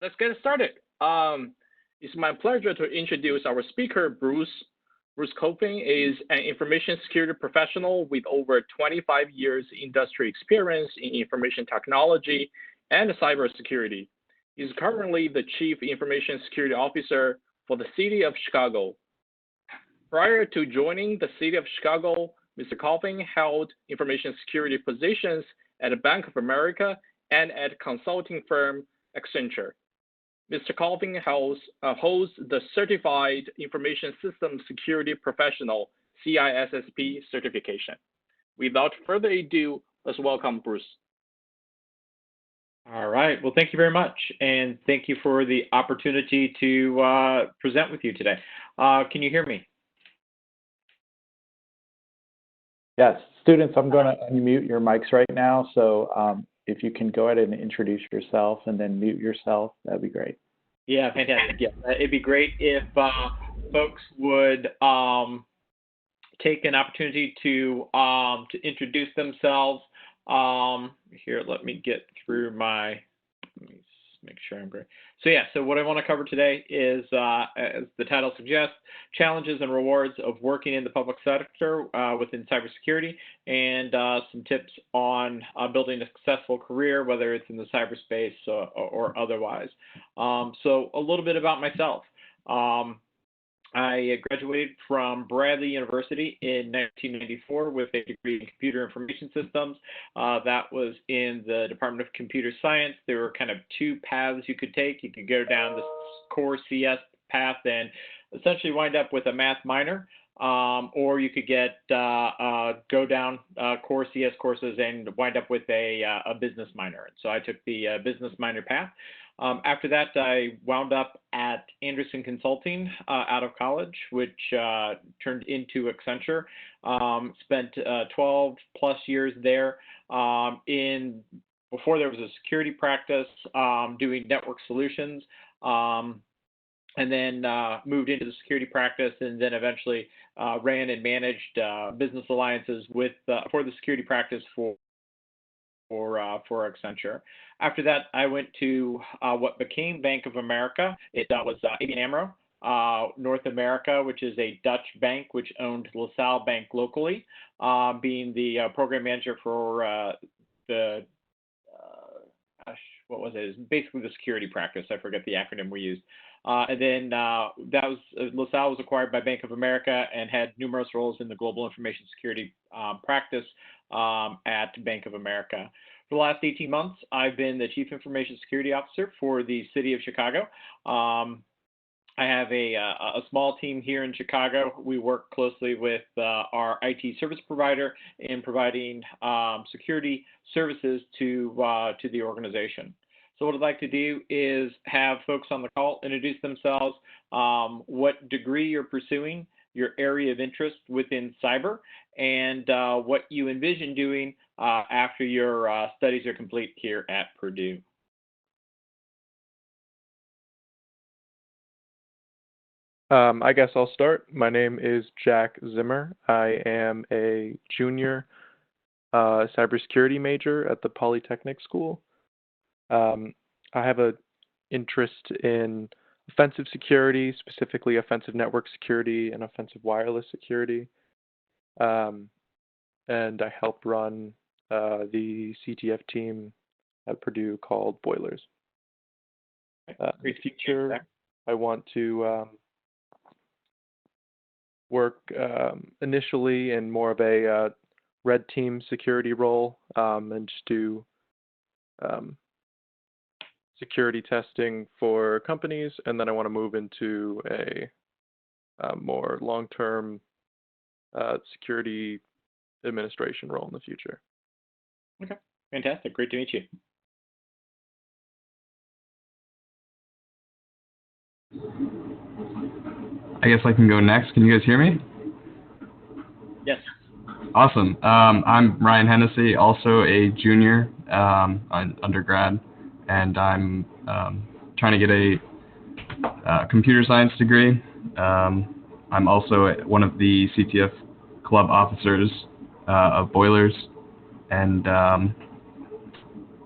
Let's get started. It's my pleasure to introduce our speaker, Bruce. Bruce Coping is an information security professional with over 25 years industry experience in information technology and cybersecurity. He's currently the Chief Information Security Officer for the City of Chicago. Prior to joining the City of Chicago, Mr. Coping held information security positions at Bank of America and at consulting firm Accenture. Mr. Coping holds the Certified Information System Security Professional CISSP certification. Without further ado, let's welcome Bruce. All right. Well, thank you very much, and thank you for the opportunity to present with you today. Can you hear me? Yes. Students, I'm going to unmute your mics right now, so if you can go ahead and introduce yourself and then mute yourself, that'd be great. Yeah, fantastic. Yeah, it'd be great if folks would take an opportunity to introduce themselves. Here, let me get through my. Let me make sure I'm great. So yeah, so what I want to cover today is, as the title suggests, challenges and rewards of working in the public sector within cybersecurity, and some tips on building a successful career, whether it's in the cyberspace or otherwise. So a little bit about myself. I graduated from Bradley University in 1994 with a degree in computer information systems. That was in the Department of Computer Science. There were kind of two paths you could take. You could go down the core CS path and essentially wind up with a math minor, or you could go down core CS courses and wind up with a business minor. So I took the business minor path. After that, I wound up at Anderson Consulting out of college, which turned into Accenture. Spent 12 plus years there. Before there was a security practice, doing network solutions, and then moved into the security practice, and then eventually ran and managed business alliances for the security practice for Accenture. After that, I went to what became Bank of America. It was ABN AMRO North America, which is a Dutch bank which owned LaSalle Bank locally, being the program manager for what was it? It's basically the security practice. I forget the acronym we used. And then LaSalle was acquired by Bank of America and had numerous roles in the global information security practice at Bank of America. For the last 18 months, I've been the Chief Information Security Officer for the City of Chicago. I have a small team here in Chicago. We work closely with our IT service provider in providing security services to the organization. So what I'd like to do is have folks on the call introduce themselves, what degree you're pursuing, your area of interest within cyber, and what you envision doing after your studies are complete here at Purdue. I guess I'll start. My name is Jack Zimmer. I am a junior cybersecurity major at the Polytechnic School. I have an interest in offensive security, specifically offensive network security and offensive wireless security. And I help run the CTF team at Purdue called Boilers. In the future, I want to work initially in more of a red team security role and just do security testing for companies, and then I want to move into a more long-term security administration role in the future. Okay, fantastic. Great to meet you. I guess I can go next. Can you guys hear me? Yes. Awesome. I'm Ryan Hennessy, also a junior undergrad, and I'm trying to get a computer science degree. I'm also one of the CTF club officers of Boilers, and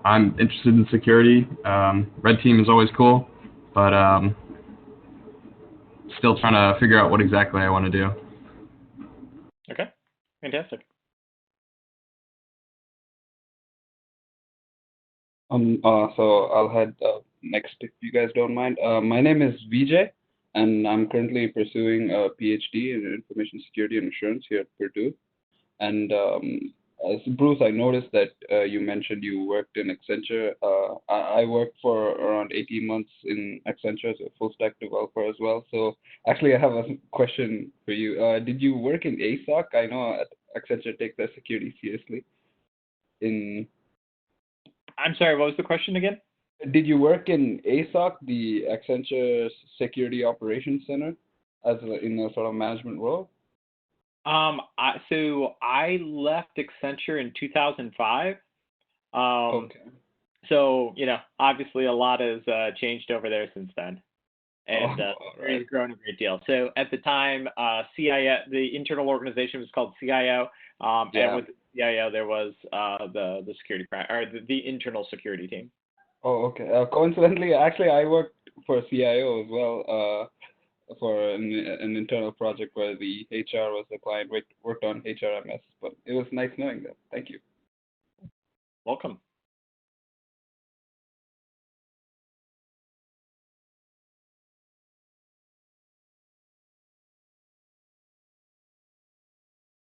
I'm interested in security. Red team is always cool, but still trying to figure out what exactly I want to do. Okay, fantastic. So I'll head next if you guys don't mind. My name is Vijay, and I'm currently pursuing a PhD in information security and assurance here at Purdue. And Bruce, I noticed that you mentioned you worked in Accenture. I worked for around 18 months in Accenture as a full stack developer as well. So actually, I have a question for you. Did you work in ASOC? I know Accenture takes their security seriously. I'm sorry, what was the question again? Did you work in ASOC, the Accenture Security Operations Center, in a sort of management role? So I left Accenture in 2005. Okay. So, obviously a lot has changed over there since then. And right. it's grown a great deal. So at the time, CIO, the internal organization was called CIO. And with CIO, there was the security, or the internal security team. Oh, okay. Coincidentally, actually, I worked for CIO as well, for an internal project where the HR was the client, worked on HRMS. But it was nice knowing that. Thank you. Welcome.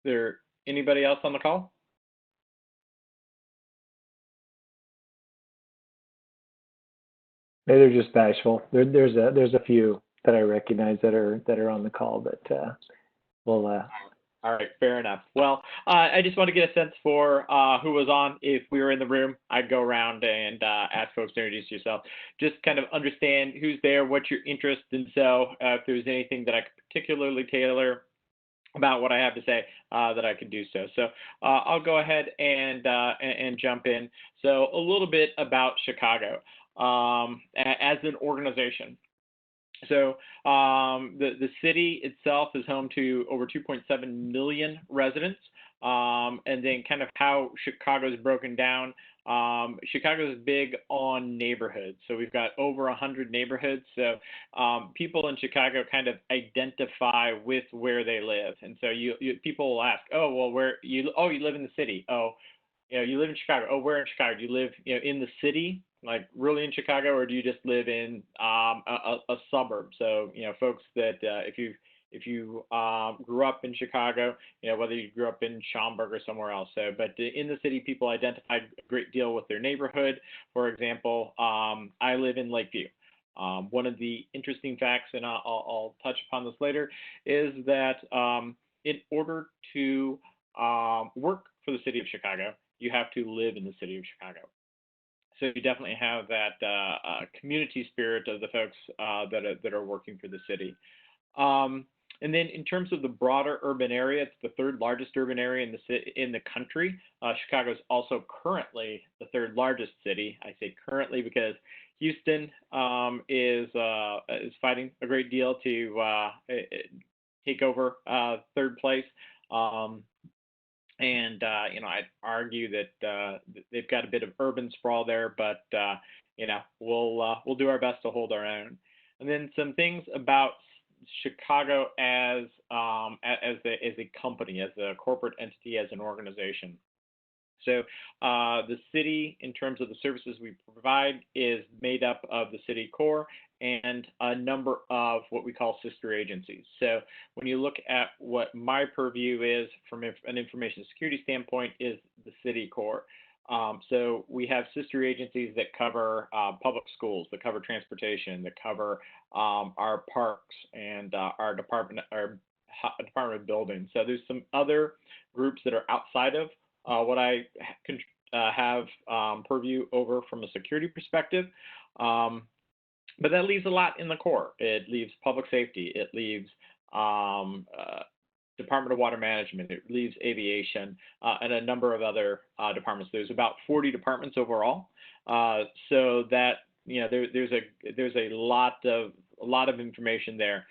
Is there anybody else on the call? Maybe they're just bashful. There's a few that I recognize that are on the call, but we'll. All right, fair enough. Well, I just want to get a sense for who was on. If we were in the room, I'd go around and ask folks to introduce yourself. Just kind of understand who's there, what's your interest, and so if there's anything that I could particularly tailor about what I have to say, that I could do so. So I'll go ahead and jump in. So a little bit about Chicago as an organization. So the city itself is home to over 2.7 million residents. And then kind of how Chicago is broken down. Chicago is big on neighborhoods. So we've got over 100 neighborhoods. So people in Chicago kind of identify with where they live. And so people will ask, oh, well, you live in the city. Oh, you live in Chicago. Oh, where in Chicago? Do you live, in the city, like really in Chicago, or do you just live in a suburb? So, folks that if you grew up in Chicago, whether you grew up in Schaumburg or somewhere else. So, but in the city, people identify a great deal with their neighborhood. For example, I live in Lakeview. One of the interesting facts, and I'll touch upon this later, is that in order to work for the city of Chicago, you have to live in the city of Chicago. So you definitely have that community spirit of the folks that are working for the city. And then in terms of the broader urban area, it's the third largest urban area in the country. Chicago is also currently the third largest city. I say currently because Houston is fighting a great deal to take over third place. And I'd argue that they've got a bit of urban sprawl there, but we'll do our best to hold our own. And then some things about Chicago as a company, as a corporate entity, as an organization. So the city, in terms of the services we provide, is made up of the city core and a number of what we call sister agencies. So when you look at what my purview is from an information security standpoint is the city core. So we have sister agencies that cover public schools, that cover transportation, that cover our parks and our department of buildings. So there's some other groups that are outside of what I have purview over from a security perspective. But that leaves a lot in the core. It leaves public safety. It leaves Department of Water Management. It leaves aviation and a number of other departments. There's about 40 departments overall. So that there's a lot of information there.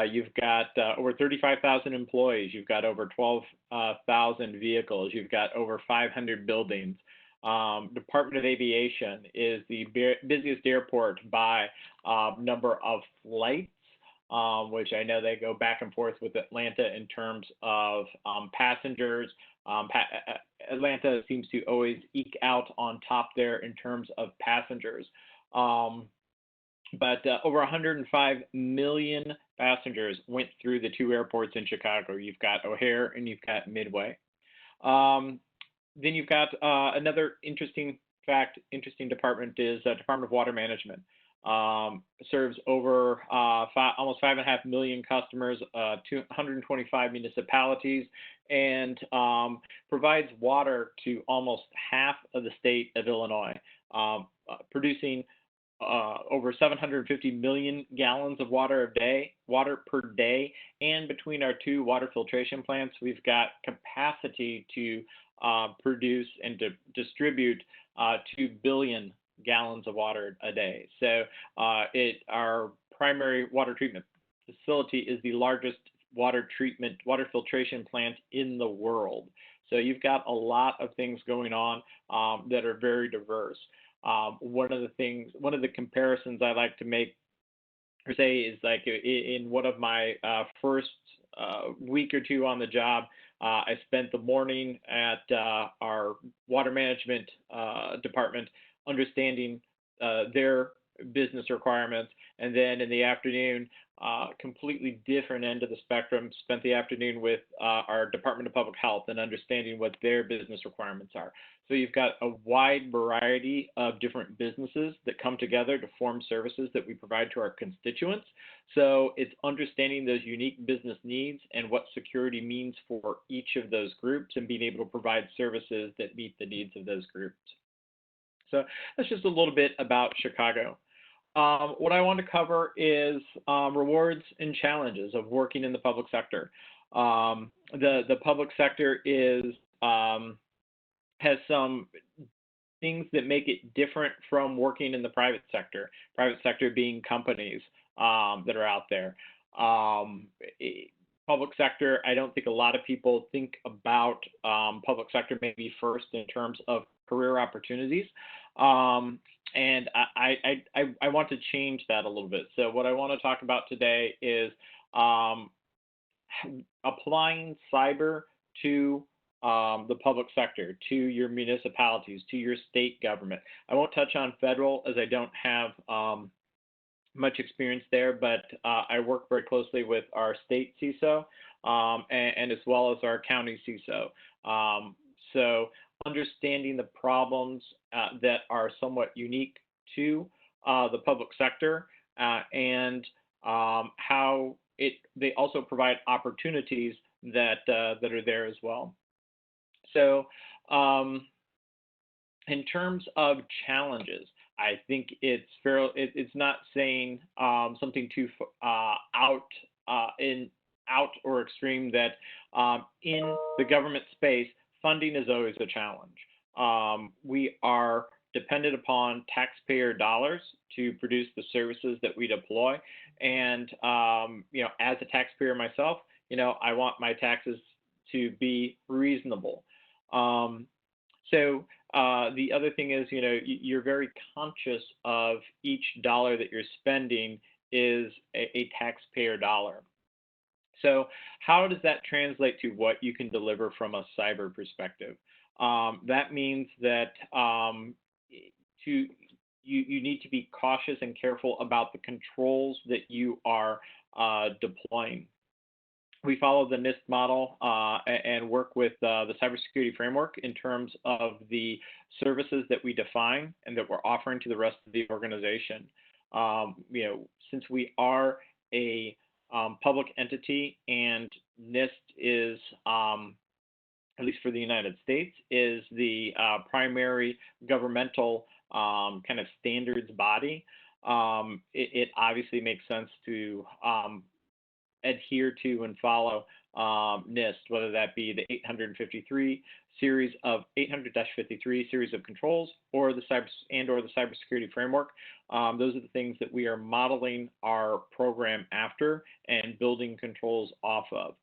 You've got over 35,000 employees. You've got over 12,000 vehicles. You've got over 500 buildings. Department of Aviation is the busiest airport by number of flights, which I know they go back and forth with Atlanta in terms of passengers. Atlanta seems to always eke out on top there in terms of passengers. But over 105 million passengers went through the two airports in Chicago. You've got O'Hare and you've got Midway. Then you've got another interesting department is Department of Water Management. Serves over almost 5.5 million customers, 225 municipalities, and provides water to almost half of the state of Illinois, producing over 750 million gallons of water per day. And between our two water filtration plants, we've got capacity to produce and to distribute 2 billion gallons of water a day. So our primary water treatment facility is the largest water filtration plant in the world. So you've got a lot of things going on that are very diverse. One of the comparisons I like to make or say is like in one of my first week or two on the job, I spent the morning at our water management department understanding their business requirements, and then in the afternoon, completely different end of the spectrum, spent the afternoon with our Department of Public Health and understanding what their business requirements are. So you've got a wide variety of different businesses that come together to form services that we provide to our constituents. So it's understanding those unique business needs and what security means for each of those groups and being able to provide services that meet the needs of those groups. So that's just a little bit about Chicago. What I want to cover is rewards and challenges of working in the public sector. The public sector has some things that make it different from working in the private sector. Private sector being companies that are out there. Public sector, I don't think a lot of people think about public sector maybe first in terms of career opportunities. And I want to change that a little bit. So what I want to talk about today is applying cyber to the public sector, to your municipalities, to your state government. I won't touch on federal as I don't have much experience there, but I work very closely with our state CISO and as well as our county CISO. So understanding the problems that are somewhat unique to the public sector and how they also provide opportunities that are there as well. So in terms of challenges, I think it's not saying something too out or extreme that in the government space, funding is always a challenge. We are dependent upon taxpayer dollars to produce the services that we deploy. And, as a taxpayer myself, I want my taxes to be reasonable. So the other thing is, you're very conscious of each dollar that you're spending is a taxpayer dollar. So how does that translate to what you can deliver from a cyber perspective? That means that you need to be cautious and careful about the controls that you are deploying. We follow the NIST model and work with the Cybersecurity Framework in terms of the services that we define and that we're offering to the rest of the organization. Since we are a public entity and NIST is, at least for the United States, is the primary governmental kind of standards body, it obviously makes sense to adhere to and follow NIST, whether that be the 853 series of 800-53 series of controls or the cybersecurity framework. Those are the things that we are modeling our program after and building controls off of.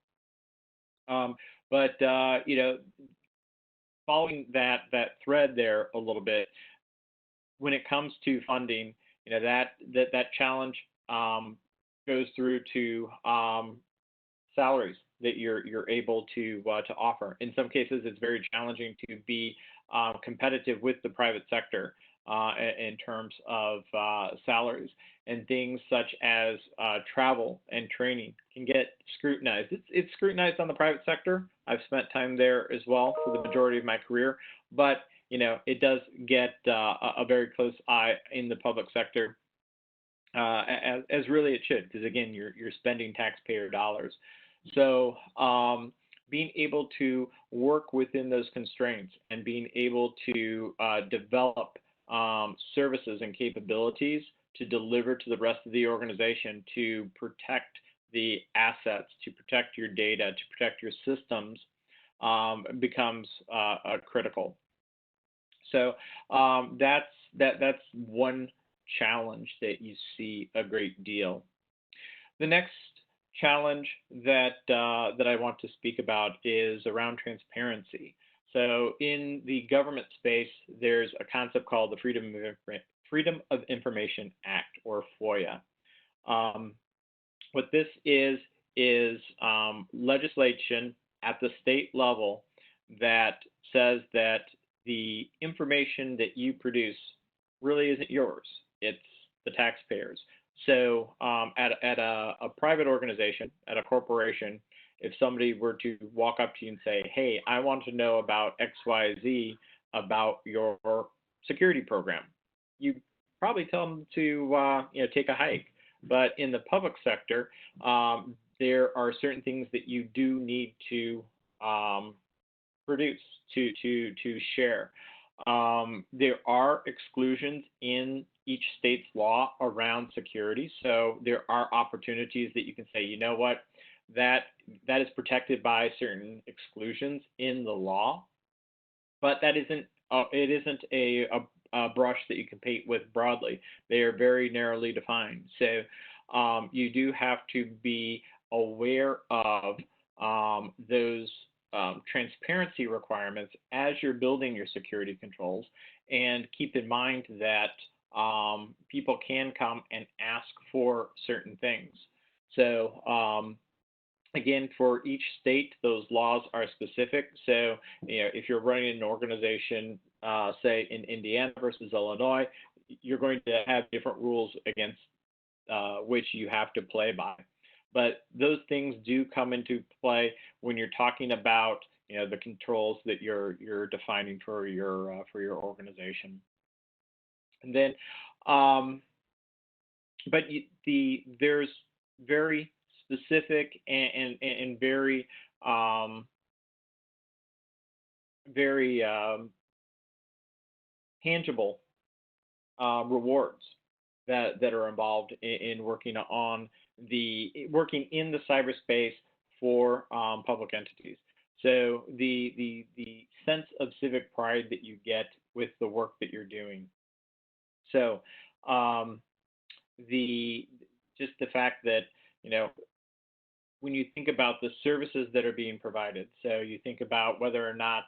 following that thread there a little bit, when it comes to funding, that challenge goes through to salaries that you're able to offer. In some cases, it's very challenging to be competitive with the private sector in terms of salaries, and things such as travel and training can get scrutinized. It's scrutinized on the private sector. I've spent time there as well for the majority of my career, but it does get a very close eye in the public sector, as really it should, because again, you're spending taxpayer dollars. So being able to work within those constraints and being able to develop services and capabilities to deliver to the rest of the organization to protect the assets, to protect your data, to protect your systems becomes critical. So that's one challenge that you see a great deal. The next challenge that I want to speak about is around transparency. So in the government space, there's a concept called the Freedom of Information Act, or FOIA. What this is legislation at the state level that says that the information that you produce really isn't yours. It's the taxpayers. So at a private organization, at a corporation, if somebody were to walk up to you and say, hey, I want to know about XYZ about your security program, you probably tell them to take a hike. But in the public sector, there are certain things that you do need to produce, to share. There are exclusions in each state's law around security. So there are opportunities that you can say, you know what, that is protected by certain exclusions in the law, but that isn't a brush that you can paint with broadly. They are very narrowly defined. So you do have to be aware of those transparency requirements as you're building your security controls, and keep in mind that people can come and ask for certain things. So again, for each state, those laws are specific. So if you're running an organization, say in Indiana versus Illinois, you're going to have different rules against which you have to play by. But those things do come into play when you're talking about the controls that you're defining for your organization. And then, but there's very specific and very tangible rewards that are involved in working in the cyberspace for public entities. So the sense of civic pride that you get with the work that you're doing. So just the fact that when you think about the services that are being provided, so you think about whether or not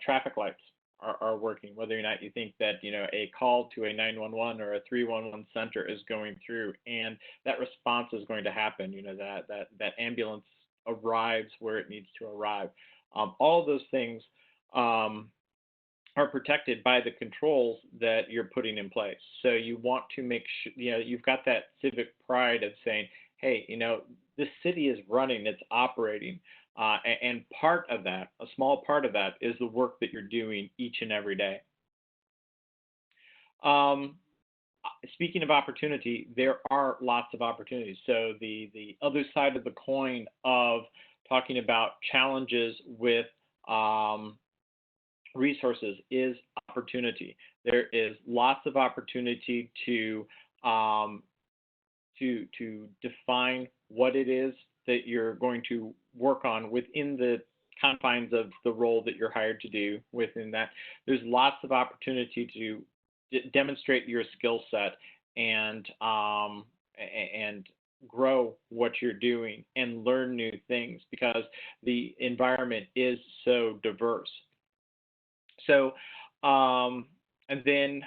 traffic lights are working, whether or not you think that a call to a 911 or a 311 center is going through, and that response is going to happen. That ambulance arrives where it needs to arrive. All of those things are protected by the controls that you're putting in place. So you want to make sure you've got that civic pride of saying, hey, this city is running, it's operating. And part of that, a small part of that, is the work that you're doing each and every day. Speaking of opportunity, there are lots of opportunities. So the other side of the coin of talking about challenges with resources is opportunity. There is lots of opportunity to define what it is that you're going to work on within the confines of the role that you're hired to do within that. There's lots of opportunity to demonstrate your skill set and grow what you're doing and learn new things because the environment is so diverse. So, and then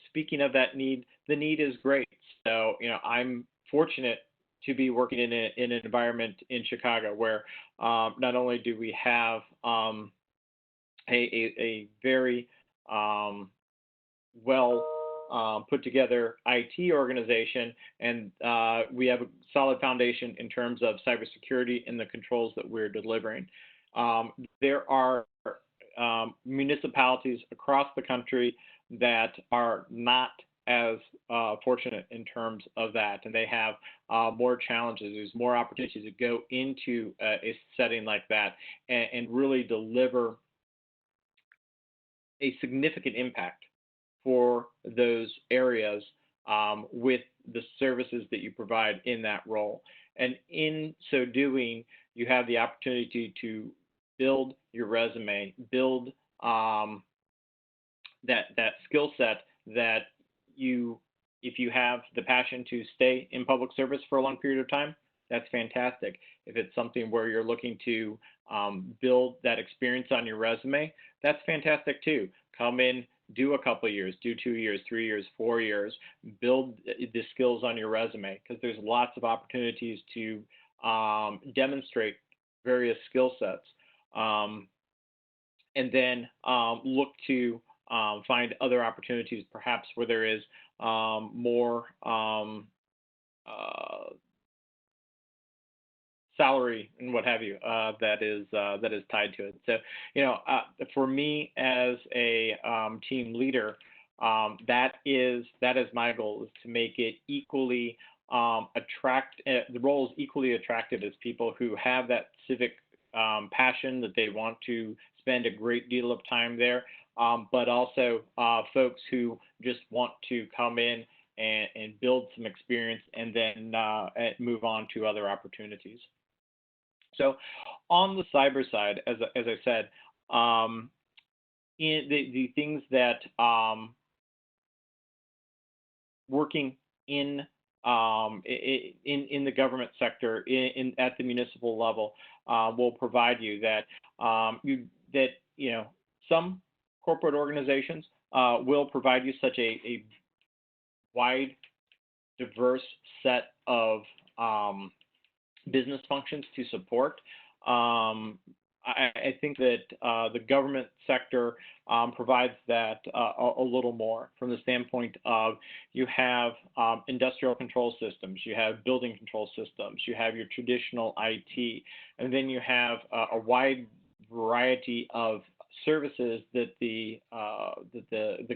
speaking of that need, the need is great. So, I'm fortunate to be working in an environment in Chicago where not only do we have a very well put together IT organization, and we have a solid foundation in terms of cybersecurity and the controls that we're delivering. There are municipalities across the country that are not as fortunate in terms of that, and they have more challenges. There's more opportunities to go into a setting like that and really deliver a significant impact for those areas with the services that you provide in that role. And in so doing, you have the opportunity to build your resume, build that skill set that if you have the passion to stay in public service for a long period of time, that's fantastic. If it's something where you're looking to build that experience on your resume, that's fantastic too. Come in, do a couple of years, do 2 years, 3 years, 4 years, build the skills on your resume, because there's lots of opportunities to demonstrate various skill sets. And then look to find other opportunities, perhaps where there is more salary and what have you that is tied to it. So, for me as a team leader, that is my goal, is to make it equally the role is equally attractive as people who have that civic passion, that they want to spend a great deal of time there, but also folks who just want to come in and build some experience and then move on to other opportunities. So on the cyber side, as I said, in the things that working in the government sector, at the municipal level, will provide you that some corporate organizations will provide you such a wide, diverse set of business functions to support. I think that the government sector provides that a little more, from the standpoint of you have industrial control systems, you have building control systems, you have your traditional IT, and then you have a wide variety of services that the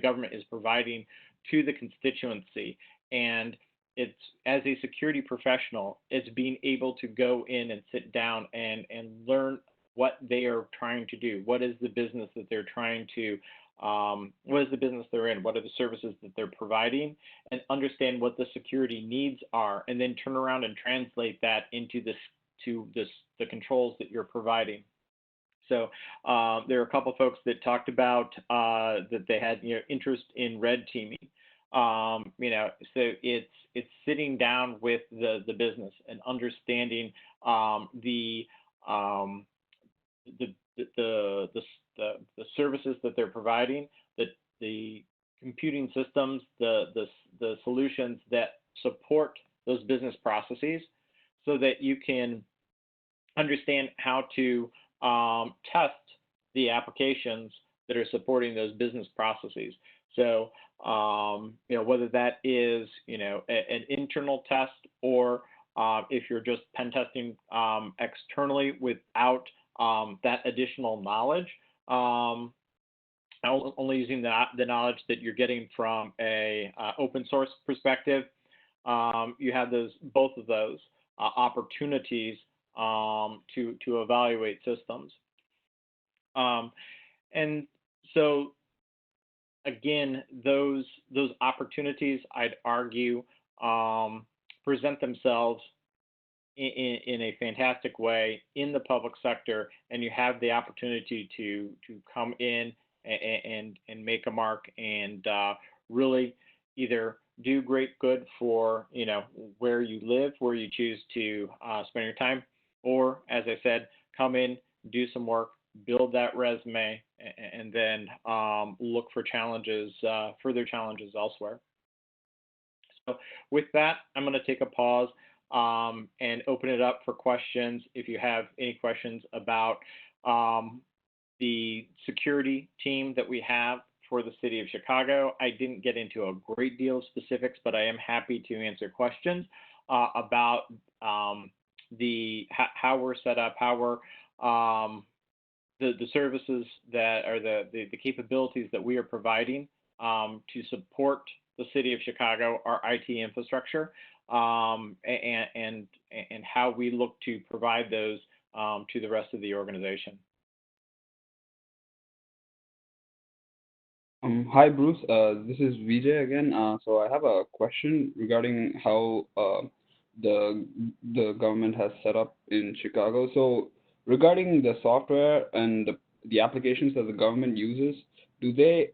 government is providing to the constituency. And it's, as a security professional, it's being able to go in and sit down and learn what they are trying to do. What is the business that they're trying to, what is the business they're in? What are the services that they're providing? And understand what the security needs are, and then turn around and translate that into the controls that you're providing. So there are a couple folks that talked about that they had interest in red teaming. So it's sitting down with the business and understanding the services that they're providing, the computing systems, the solutions that support those business processes, so that you can understand how to test the applications that are supporting those business processes. So, whether that is, an internal test, or if you're just pen testing externally without that additional knowledge, only using the knowledge that you're getting from a open source perspective, you have both of those opportunities to evaluate systems. And so, again, those opportunities, I'd argue, present themselves in a fantastic way in the public sector, and you have the opportunity to come in and make a mark, and really either do great good for, where you live, where you choose to spend your time, or as I said, come in, do some work, build that resume, and then look for challenges, further challenges elsewhere. So with that, I'm going to take a pause and open it up for questions. If you have any questions about the security team that we have for the city of Chicago, I didn't get into a great deal of specifics, but I am happy to answer questions about how we're set up, how we're the services that are the capabilities that we are providing to support the city of Chicago, our IT infrastructure, and how we look to provide those to the rest of the organization. Hi, Bruce. This is Vijay again. So I have a question regarding how the government has set up in Chicago. So regarding the software and the applications that the government uses, do they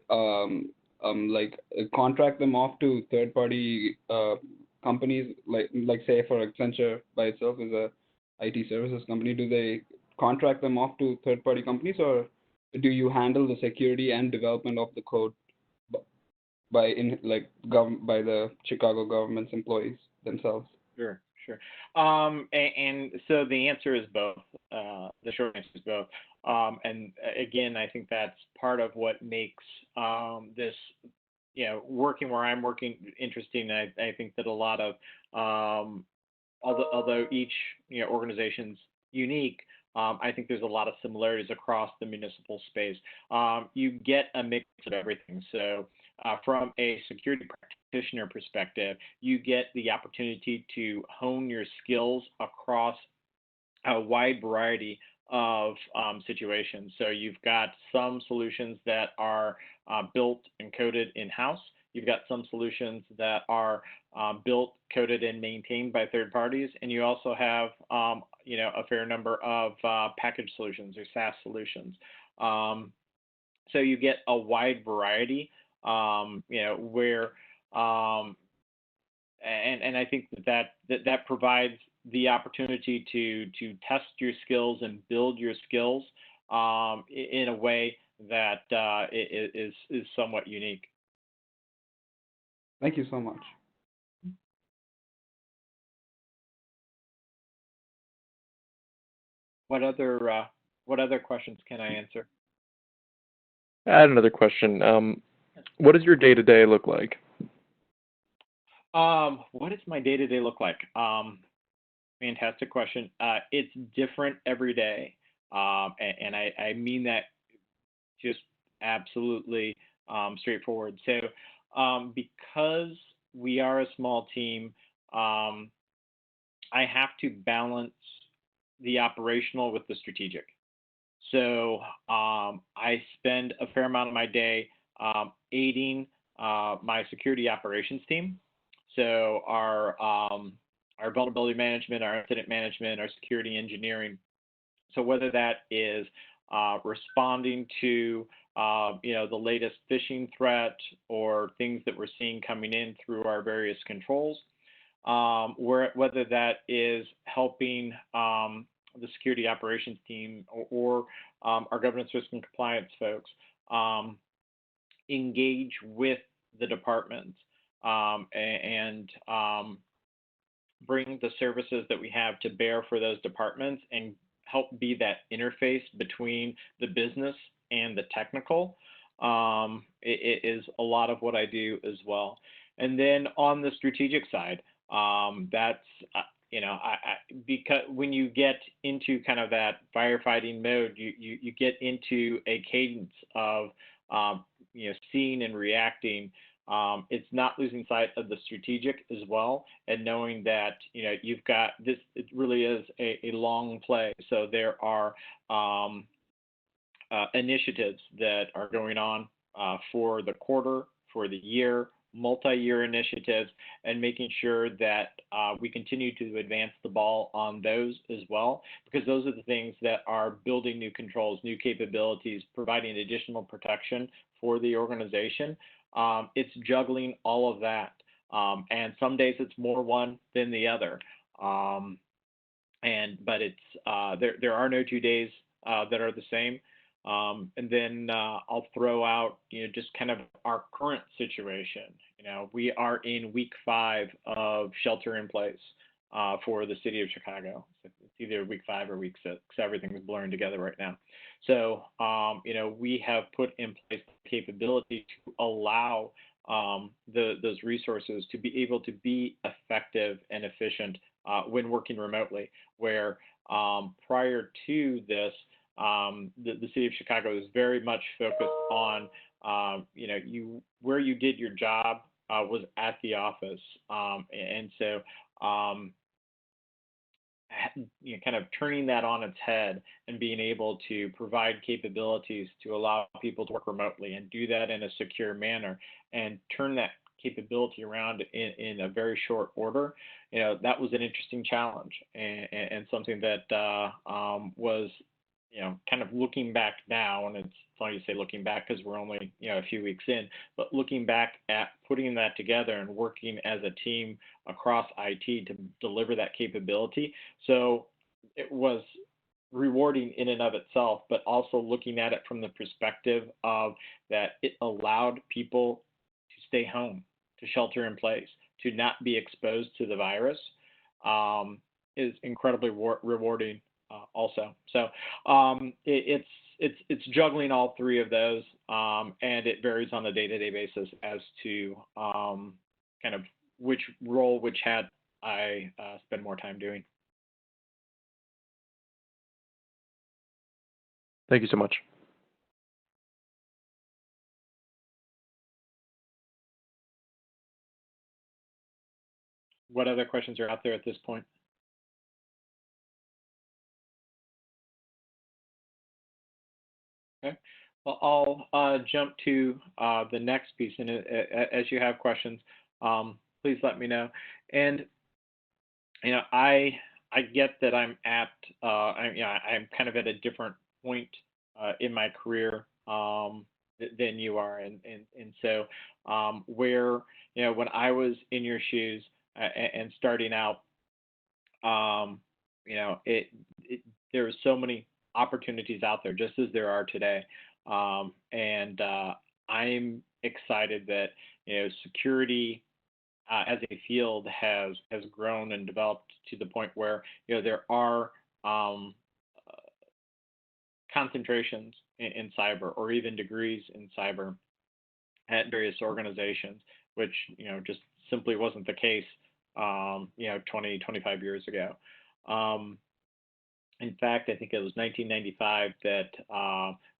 contract them off to third-party companies, like say for Accenture by itself is a IT services company? Do they contract them off to third-party companies, or do you handle the security and development of the code by the Chicago government's employees themselves? Sure. And so the answer is both. The short answer is both. And again, I think that's part of what makes this, working where I'm working interesting. I think that a lot of, although each organization's unique, I think there's a lot of similarities across the municipal space. You get a mix of everything. So from a security practitioner perspective, you get the opportunity to hone your skills across a wide variety of situations. So you've got some solutions that are built and coded in-house. You've got some solutions that are built, coded, and maintained by third parties, and you also have a fair number of package solutions or SaaS solutions. So you get a wide variety, where and I think that provides the opportunity to test your skills and build your skills in a way that is somewhat unique. Thank you so much. What other questions can I answer? I had another question. What does your day-to-day look like? What does my day-to-day look like? Fantastic question. It's different every day, and I mean that just absolutely straightforward. So because we are a small team, I have to balance the operational with the strategic. So I spend a fair amount of my day aiding my security operations team. So our vulnerability management, our incident management, our security engineering. So whether that is responding to the latest phishing threat or things that we're seeing coming in through our various controls, whether that is helping the security operations team or our governance, risk, and compliance folks engage with the departments and bring the services that we have to bear for those departments and help be that interface between the business and the technical. It is a lot of what I do as well. And then on the strategic side, that's because when you get into kind of that firefighting mode, you get into a cadence of seeing and reacting. It's not losing sight of the strategic as well, and knowing that you've got this. It really is a long play. So there are initiatives that are going on for the quarter, for the year, multi-year initiatives, and making sure that we continue to advance the ball on those as well, because those are the things that are building new controls, new capabilities, providing additional protection for the organization. It's juggling all of that And some days it's more one than the other. But there are no 2 days that are the same. And then I'll throw out, just kind of our current situation. We are in week 5 of shelter in place for the city of Chicago. It's either week 5 or week 6. Everything's blurring together right now. So, we have put in place the capability to allow those resources to be able to be effective and efficient when working remotely, where prior to this, the city of Chicago is very much focused on, where you did your job was at the office. And so, kind of turning that on its head and being able to provide capabilities to allow people to work remotely and do that in a secure manner and turn that capability around in a very short order, that was an interesting challenge and something that was, kind of looking back now, and it's funny you say looking back because we're only, a few weeks in, but looking back at putting that together and working as a team across IT to deliver that capability. So it was rewarding in and of itself, but also looking at it from the perspective of that it allowed people to stay home, to shelter in place, to not be exposed to the virus, is incredibly rewarding also. So it's juggling all 3 of those, and it varies on a day-to-day basis as to kind of which role, which hat I spend more time doing. Thank you so much. What other questions are out there at this point? Okay. Well, I'll jump to the next piece, and as you have questions, please let me know. And I get that I'm at I'm kind of at a different point in my career than you are, and so where when I was in your shoes and starting out, there were so many opportunities out there, just as there are today. And I'm excited that security as a field has grown and developed to the point where there are concentrations in cyber, or even degrees in cyber at various organizations, which just simply wasn't the case 20, 25 years ago. In fact, I think it was 1995 that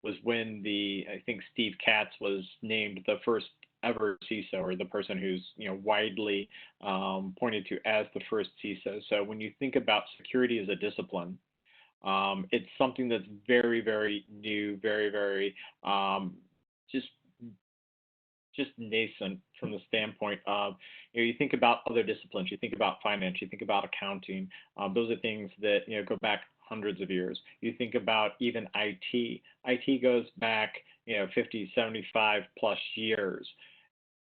was when I think Steve Katz was named the first ever CISO, or the person who's widely pointed to as the first CISO. So when you think about security as a discipline, it's something that's very, very new, very, very just nascent from the standpoint of, you think about other disciplines, you think about finance, you think about accounting. Those are things that go back hundreds of years. You think about even IT. IT goes back 50, 75 plus years.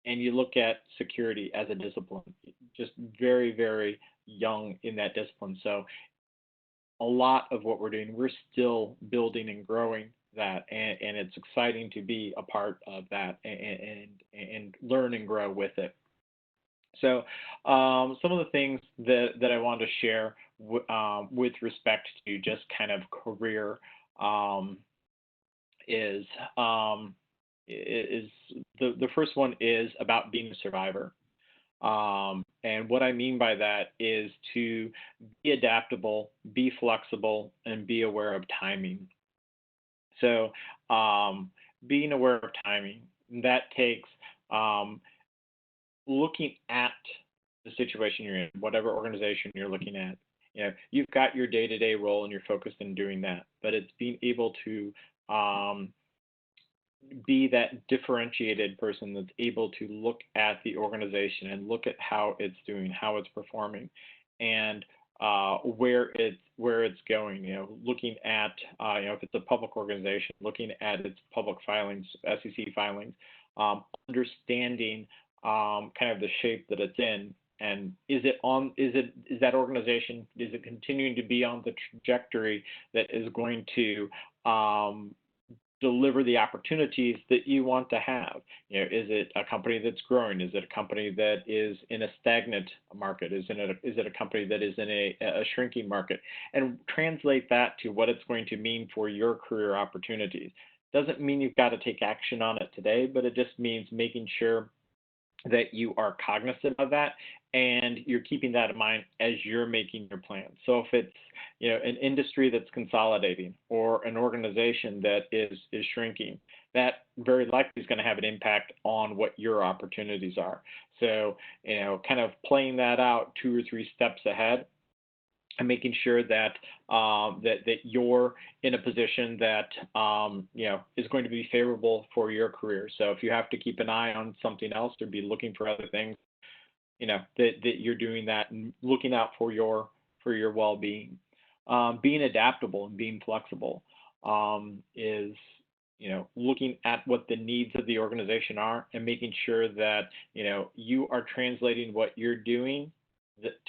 And you look at security as a discipline, just very, very young in that discipline. So a lot of what we're doing, we're still building and growing that, and it's exciting to be a part of that and learn and grow with it. So some of the things that I wanted to share with respect to just kind of career is the first one is about being a survivor. And what I mean by that is to be adaptable, be flexible, and be aware of timing. So being aware of timing, that takes looking at the situation you're in, whatever organization you're looking at. You've got your day-to-day role and you're focused in doing that, but it's being able to be that differentiated person that's able to look at the organization and look at how it's doing, how it's performing, and where it's going. Looking at if it's a public organization, looking at its public filings, SEC filings, understanding kind of the shape that it's in, and is that organization, is it continuing to be on the trajectory that is going to deliver the opportunities that you want to have? Is it a company that's growing? Is it a company that is in a stagnant market? Is it a company that is in a shrinking market? And translate that to what it's going to mean for your career opportunities. Doesn't mean you've got to take action on it today, but it just means making sure that you are cognizant of that and you're keeping that in mind as you're making your plan. So if it's an industry that's consolidating or an organization that is shrinking, that very likely is going to have an impact on what your opportunities are. So kind of playing that out 2 or 3 steps ahead and making sure that that you're in a position that is going to be favorable for your career. So if you have to keep an eye on something else or be looking for other things, that you're doing that and looking out for your well-being. Being adaptable and being flexible is looking at what the needs of the organization are and making sure that you are translating what you're doing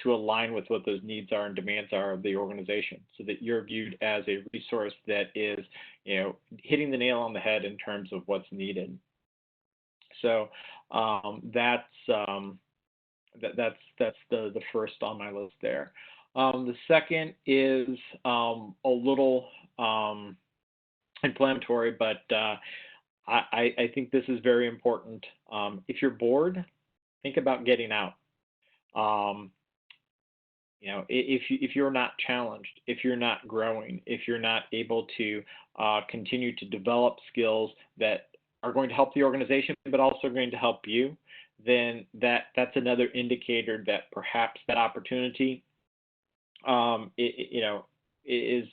to align with what those needs are and demands are of the organization, so that you're viewed as a resource that is, hitting the nail on the head in terms of what's needed. So that's the first on my list there. The second is a little inflammatory, but I think this is very important. If you're bored, think about getting out. If you're not challenged, if you're not growing, if you're not able to continue to develop skills that are going to help the organization, but also going to help you, then that's another indicator that perhaps that opportunity, is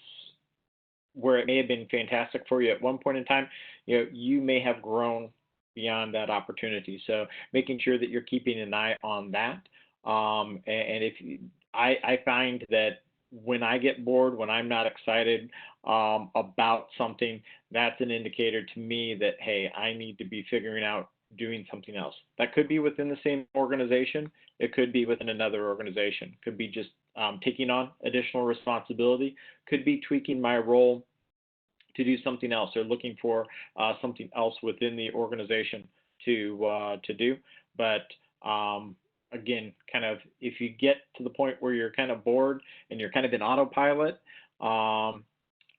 where it may have been fantastic for you at one point in time. You may have grown beyond that opportunity. So making sure that you're keeping an eye on that. And if I find that when I get bored, when I'm not excited about something, that's an indicator to me that, hey, I need to be figuring out doing something else. That could be within the same organization. It could be within another organization. Could be just taking on additional responsibility. Could be tweaking my role to do something else, or looking for something else within the organization to do. But again, kind of, if you get to the point where you're kind of bored and you're kind of in autopilot,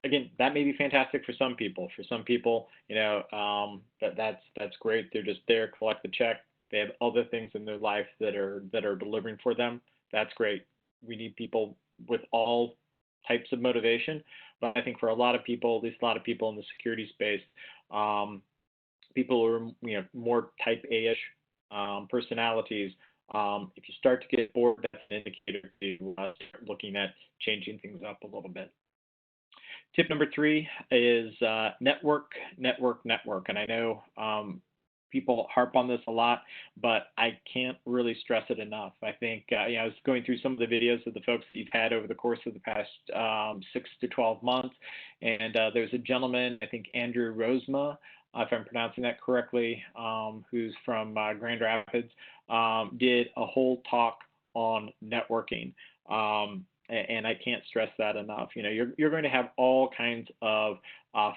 again, that may be fantastic for some people. For some people, that's great. They're just there, collect the check. They have other things in their life that are delivering for them. That's great. We need people with all types of motivation. But I think for a lot of people, at least a lot of people in the security space, people who are more type A-ish personalities, if you start to get bored, that's an indicator to start looking at changing things up a little bit. Tip number 3 is network. And I know people harp on this a lot, but I can't really stress it enough. I think I was going through some of the videos of the folks that you've had over the course of the past 6 to 12 months, and there's a gentleman, I think Andrew Rosema, if I'm pronouncing that correctly, who's from Grand Rapids, did a whole talk on networking. And I can't stress that enough. You're going to have all kinds of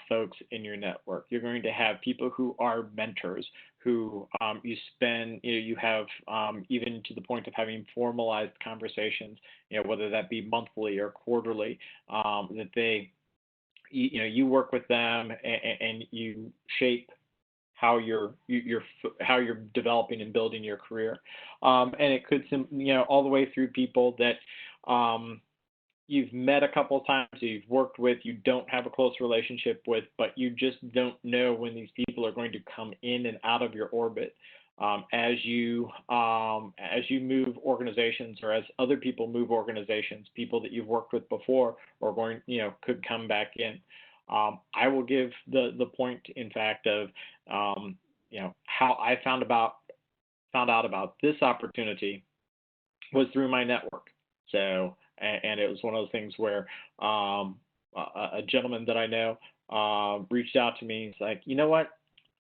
folks in your network. You're going to have people who are mentors, who you have even to the point of having formalized conversations, whether that be monthly or quarterly, that they, you work with them and you shape how you're developing and building your career. And it could, all the way through people that you've met a couple of times, you've worked with, you don't have a close relationship with, but you just don't know when these people are going to come in and out of your orbit. As you move organizations, or as other people move organizations, people that you've worked with before are going, could come back in. I will give the point, in fact, of how I found out about this opportunity was through my network. So, and it was one of those things where a gentleman that I know reached out to me. He's like, you know what?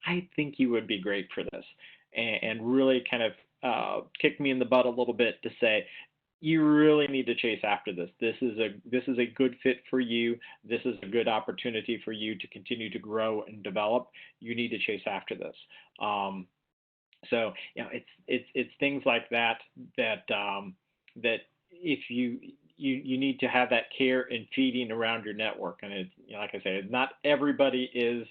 I think you would be great for this. and really kind of kicked me in the butt a little bit to say, you really need to chase after this. This is a good fit for you. This is a good opportunity for you to continue to grow and develop. You need to chase after this. So it's things like that that if you need to have that care and feeding around your network. And it's, like I say, not everybody is,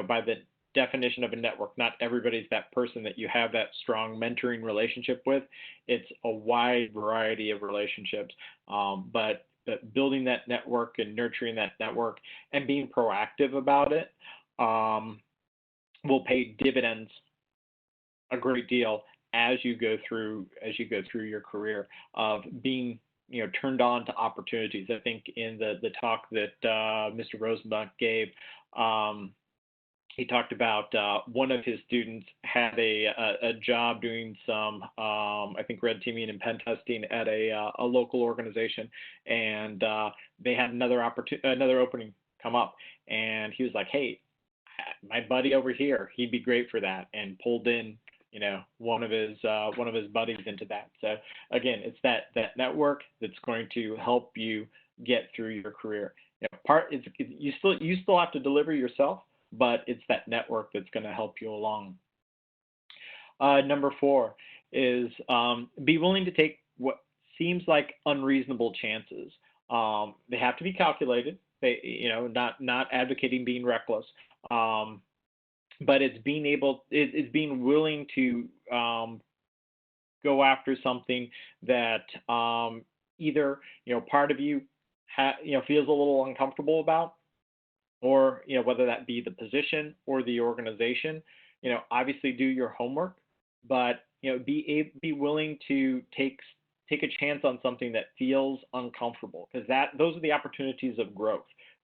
by the definition of a network, not everybody's that person that you have that strong mentoring relationship with. It's a wide variety of relationships, but building that network and nurturing that network and being proactive about it will pay dividends a great deal as you go through your career of being turned on to opportunities. I think in the talk that Mr. Rosenbach gave, he talked about one of his students had a job doing some, I think, red teaming and pen testing at a local organization, and they had another opening come up, and he was like, "Hey, my buddy over here, he'd be great for that," and pulled in one of his buddies into that. So again, it's that network that's going to help you get through your career. You still have to deliver yourself, but it's that network that's going to help you along. Number 4 is be willing to take what seems like unreasonable chances. They have to be calculated. Not advocating being reckless, but it's being willing to go after something that either part of you feels a little uncomfortable about, or whether that be the position or the organization. Obviously do your homework, but be willing to take a chance on something that feels uncomfortable, because those are the opportunities of growth.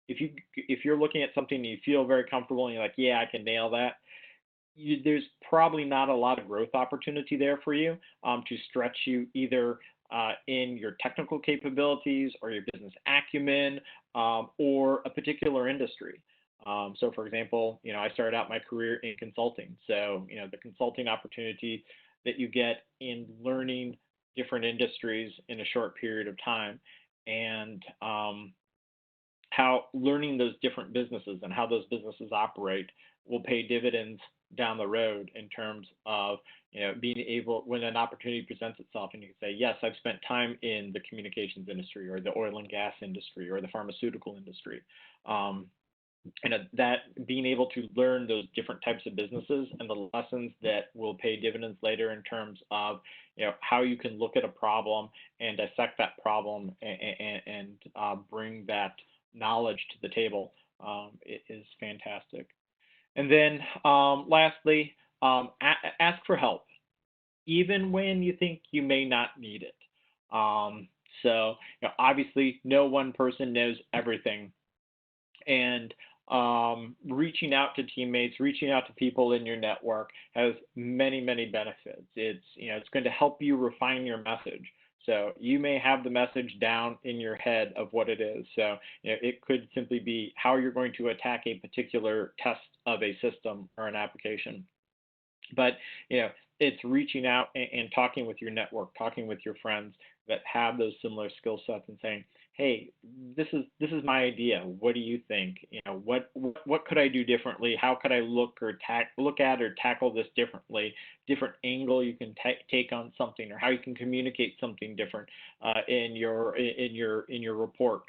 If you're looking at something and you feel very comfortable and you're like, yeah, I can nail that, there's probably not a lot of growth opportunity there for you to stretch you either in your technical capabilities or your business acumen or a particular industry. So for example, I started out my career in consulting. So, the consulting opportunity that you get in learning different industries in a short period of time, and how learning those different businesses and how those businesses operate will pay dividends down the road in terms of being able, when an opportunity presents itself and you can say, yes, I've spent time in the communications industry or the oil and gas industry or the pharmaceutical industry. That being able to learn those different types of businesses and the lessons that will pay dividends later in terms of how you can look at a problem and dissect that problem and bring that knowledge to the table is fantastic. And then lastly, ask for help, even when you think you may not need it. So obviously no one person knows everything, and reaching out to teammates, reaching out to people in your network has many, many benefits. It's going to help you refine your message. So you may have the message down in your head of what it is. So it could simply be how you're going to attack a particular test of a system or an application. But it's reaching out and talking with your network, talking with your friends that have those similar skill sets and saying, hey, this is my idea. What do you think? What could I do differently? How could I look at or tackle this differently? Different angle you can take on something, or how you can communicate something different in your report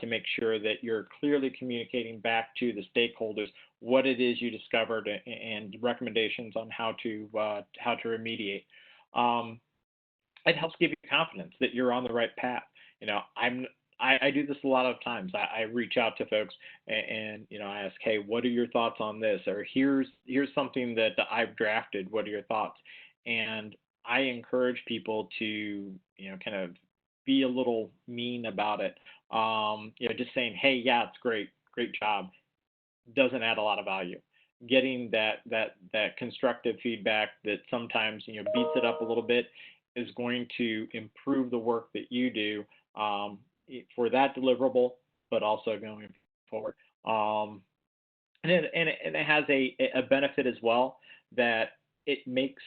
to make sure that you're clearly communicating back to the stakeholders what it is you discovered and recommendations on how to remediate. It helps give you confidence that you're on the right path. I do this a lot of times. I reach out to folks and I ask, hey, what are your thoughts on this? Or here's something that I've drafted. What are your thoughts? And I encourage people to kind of be a little mean about it. Just saying, hey, yeah, it's great job, doesn't add a lot of value. Getting that constructive feedback that sometimes beats it up a little bit is going to improve the work that you do for that deliverable, but also going forward. And it has a benefit as well, that it makes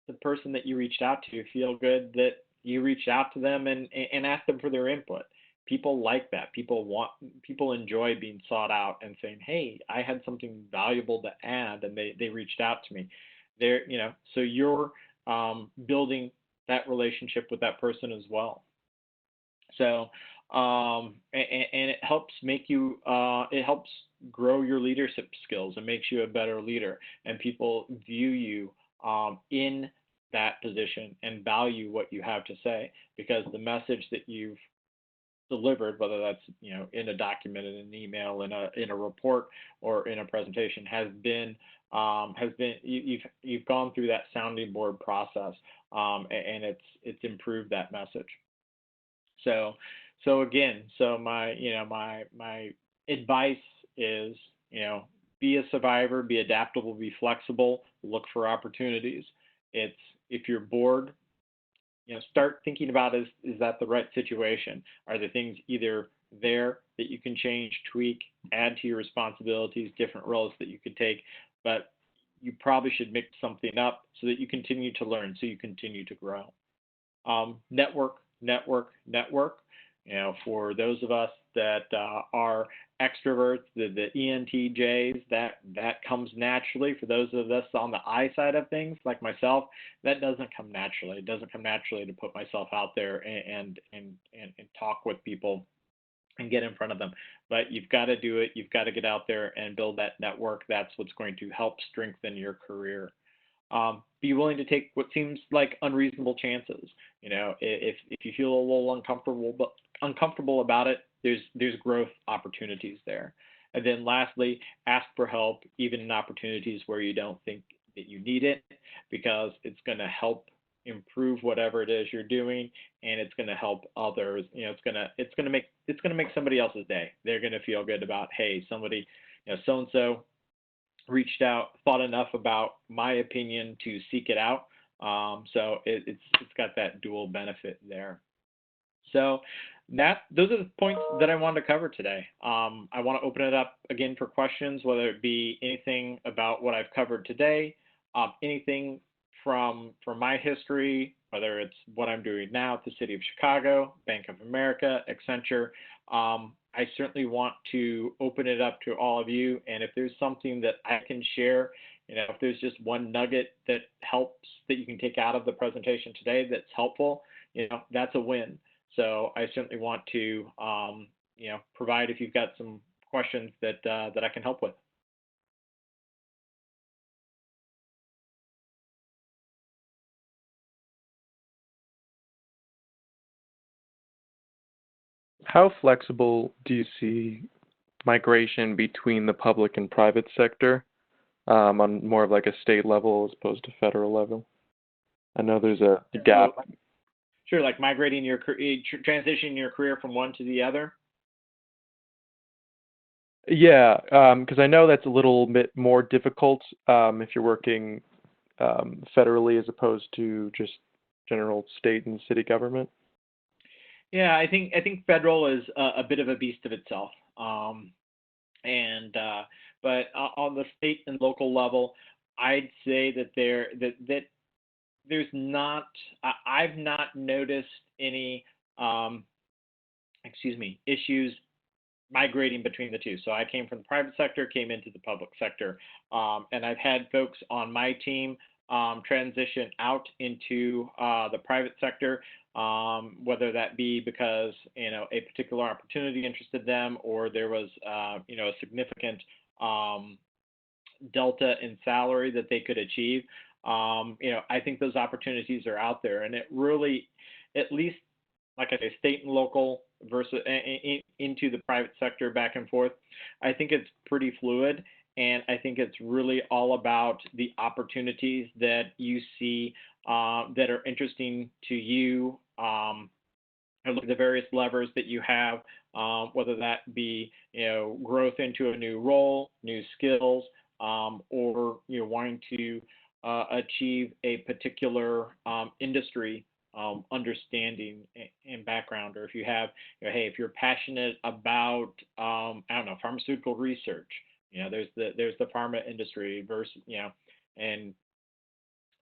the person that you reached out to feel good that you reached out to them and asked them for their input. People like that. People enjoy being sought out and saying, hey, I had something valuable to add, and they reached out to me. So you're building that relationship with that person as well. So, and it helps it helps grow your leadership skills and makes you a better leader. And people view you in that position and value what you have to say, because the message that you've delivered, whether that's in a document, in an email, in a report, or in a presentation, has been you've gone through that sounding board process, and it's improved that message. So again, my advice is, be a survivor, be adaptable, be flexible, look for opportunities. If you're bored, start thinking about, is that the right situation? Are there things either there that you can change, tweak, add to your responsibilities, different roles that you could take? But you probably should mix something up so that you continue to learn, so you continue to grow. Network. For those of us that are extroverts, the ENTJs, that comes naturally. For those of us on the I side of things, like myself, that doesn't come naturally. It doesn't come naturally to put myself out there and talk with people and get in front of them. But you've got to do it. You've got to get out there and build that network. That's what's going to help strengthen your career. Be willing to take what seems like unreasonable chances. If you feel a little uncomfortable about it, there's growth opportunities there. And then lastly, ask for help, even in opportunities where you don't think that you need it, because it's going to help improve whatever it is you're doing, and it's going to help others. It's going to make somebody else's day. They're going to feel good about, hey, somebody, so and so reached out, thought enough about my opinion to seek it out. So it's got that dual benefit there. So those are the points that I wanted to cover today. I want to open it up again for questions, whether it be anything about what I've covered today, anything from my history, whether it's what I'm doing now at the City of Chicago, Bank of America, Accenture. I certainly want to open it up to all of you. And if there's something that I can share, if there's just one nugget that helps, that you can take out of the presentation today that's helpful, that's a win. So I certainly want to, provide, if you've got some questions that I can help with. How flexible do you see migration between the public and private sector on more of like a state level as opposed to federal level? I know there's a gap. Sure, like migrating transitioning your career from one to the other? Yeah, because I know that's a little bit more difficult if you're working federally as opposed to just general state and city government. Yeah, I think federal is a bit of a beast of itself, but on the state and local level, I'd say that there's not. I've not noticed any issues migrating between the two. So I came from the private sector, came into the public sector, and I've had folks on my team transition out into the private sector, whether that be because a particular opportunity interested them, or there was a significant delta in salary that they could achieve. I think those opportunities are out there, and it really, at least, like I say, state and local versus into the private sector, back and forth, I think it's pretty fluid. And I think it's really all about the opportunities that you see that are interesting to you. And look at the various levers that you have, whether that be growth into a new role, new skills, or wanting to achieve a particular industry understanding and background, or if you have, hey, if you're passionate about pharmaceutical research. There's the pharma industry versus, and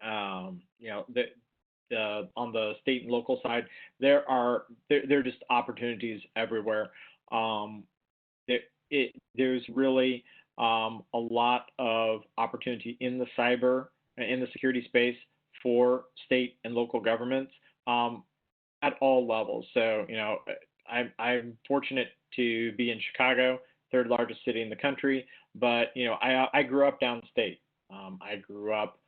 You know, on the state and local side, there are just opportunities everywhere. There's really a lot of opportunity in the security space for state and local governments at all levels. So, you know, I'm fortunate to be in Chicago, third largest city in the country, but, you know, I grew up downstate. I grew up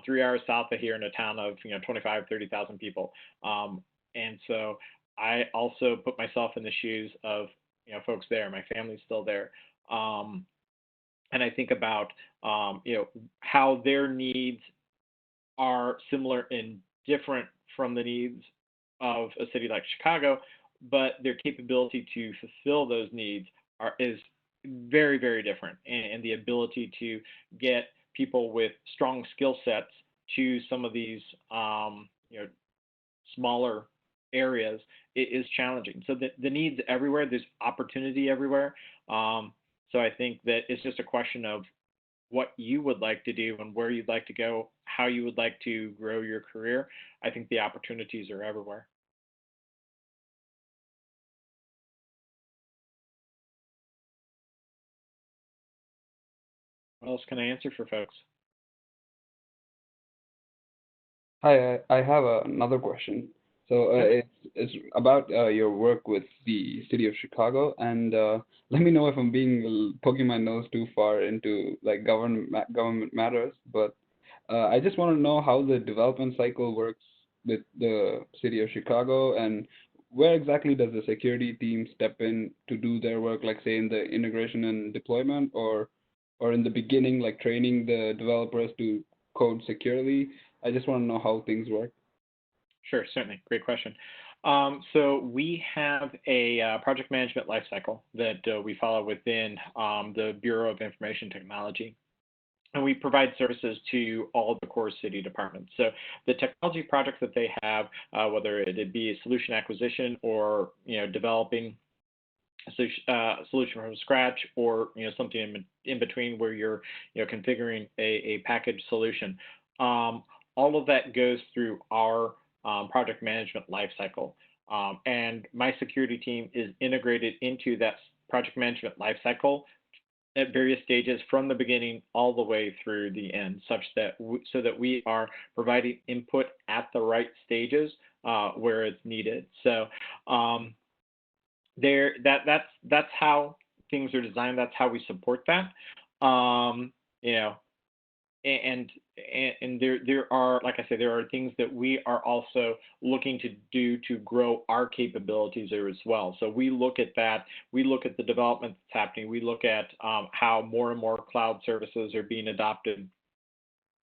3 hours south of here in a town of, you know, 25, 30,000 people. And so I also put myself in the shoes of, you know, folks there. My family's still there. And I think about, you know, how their needs are similar and different from the needs of a city like Chicago, but their capability to fulfill those needs is very, very different. And the ability to get people with strong skill sets to some of these, you know, smaller areas is challenging. So the needs everywhere, there's opportunity everywhere. So I think that it's just a question of what you would like to do and where you'd like to go, how you would like to grow your career. I think the opportunities are everywhere. What else can I answer for folks? Hi, I have another question. So it's about your work with the city of Chicago, and let me know if I'm poking my nose too far into like government matters, but I just want to know how the development cycle works with the city of Chicago, and where exactly does the security team step in to do their work, like say in the integration and deployment, or in the beginning, like training the developers to code securely. I just want to know how things work. Sure, certainly. Great question. So we have a project management lifecycle that we follow within the Bureau of Information Technology. And we provide services to all of the core city departments. So the technology projects that they have, whether it be a solution acquisition or, you know, developing a solution from scratch, or, you know, something in between where you're, you know, configuring a packaged solution, all of that goes through our project management lifecycle. And my security team is integrated into that project management lifecycle at various stages from the beginning all the way through the end, such that so that we are providing input at the right stages where it's needed. So that's how things are designed. That's how we support that. You know, and there are, like I said, there are things that we are also looking to do to grow our capabilities there as well. So we look at that. We look at the development that's happening. We look at how more and more cloud services are being adopted.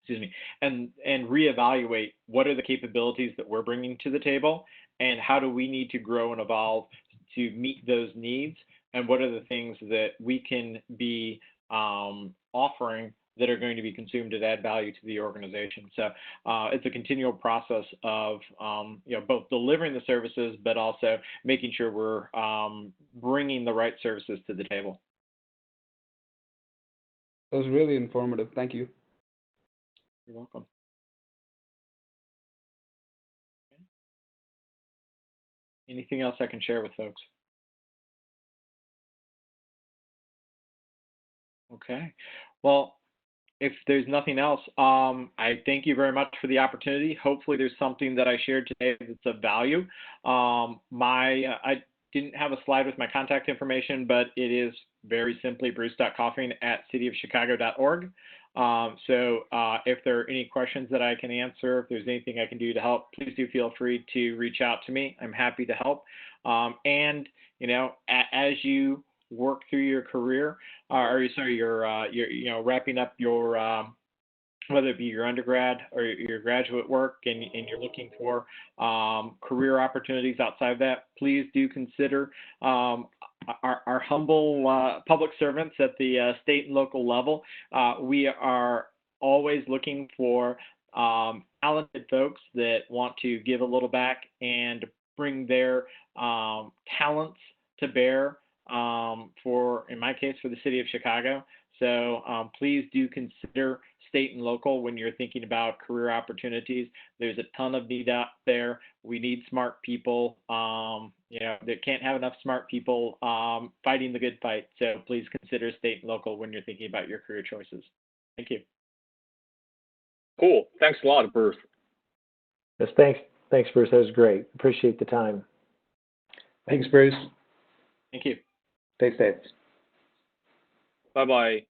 Excuse me, and reevaluate what are the capabilities that we're bringing to the table, and how do we need to grow and evolve to meet those needs, and what are the things that we can be offering that are going to be consumed that add value to the organization. So it's a continual process of you know, both delivering the services, but also making sure we're bringing the right services to the table. That was really informative. Thank you. You're welcome. Okay. Anything else I can share with folks? Okay. Well, if there's nothing else, I thank you very much for the opportunity. Hopefully there's something that I shared today that's of value. I didn't have a slide with my contact information, but it is very simply bruce.coffing@cityofchicago.org. So if there are any questions that I can answer, if there's anything I can do to help, please do feel free to reach out to me. I'm happy to help. And, you know, as you work through your career, or sorry, you're you know, wrapping up your whether it be your undergrad or your graduate work, and you're looking for career opportunities outside of that, please do consider our humble public servants at the state and local level. We are always looking for talented folks that want to give a little back and bring their talents to bear for, in my case, for the city of Chicago. So please do consider state and local when you're thinking about career opportunities. There's a ton of need out there. We need smart people. They can't have enough smart people fighting the good fight. So please consider state and local when you're thinking about your career choices. Thank you. Cool. Thanks a lot, Bruce. Yes, thanks, Bruce. That was great. Appreciate the time. Thanks, Bruce. Thank you. Stay safe. Bye-bye.